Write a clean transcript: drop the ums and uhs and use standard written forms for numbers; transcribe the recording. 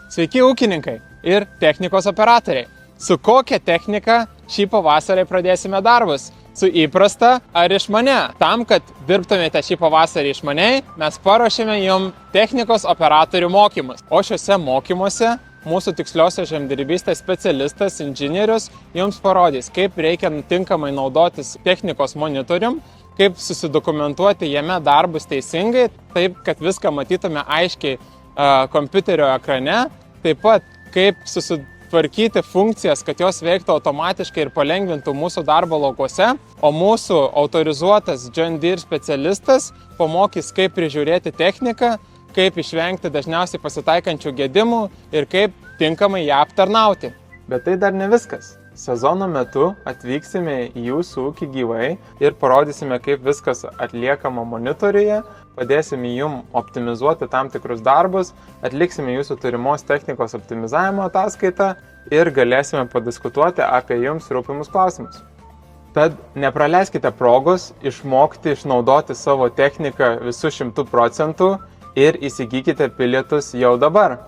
Sveiki ūkininkai ir technikos operatoriai. Su kokia technika šį pavasarį pradėsime darbus? Su įprasta ar išmania? Tam, kad dirbtumėte šį pavasarį išmaniai, mes paruošėme jums technikos operatorių mokymus. O šiuose mokymuose mūsų tiksliosios žemdirbystės specialistas, inžinierius jums parodys, kaip reikia tinkamai naudotis technikos monitorium, kaip susidokumentuoti jame darbus teisingai, taip, kad viską matytume aiškiai kompiuterio ekrane, taip pat kaip susitvarkyti funkcijas, kad jos veiktų automatiškai ir palengvintų mūsų darbo laukuose, o mūsų autorizuotas John Deere specialistas pamokys, kaip prižiūrėti techniką, kaip išvengti dažniausiai pasitaikančių gedimų ir kaip tinkamai ją aptarnauti. Bet tai dar ne viskas. Sezono metu atvyksime į jūsų ūkį gyvai ir parodysime, kaip viskas atliekama monitoriuje, padėsime jums optimizuoti tam tikrus darbus, atliksime jūsų turimos technikos optimizavimo ataskaitą ir galėsime padiskutuoti apie jums rūpimus klausimus. Tad nepraleiskite progos išmokti išnaudoti savo techniką visų 100% ir įsigykite bilietus jau dabar.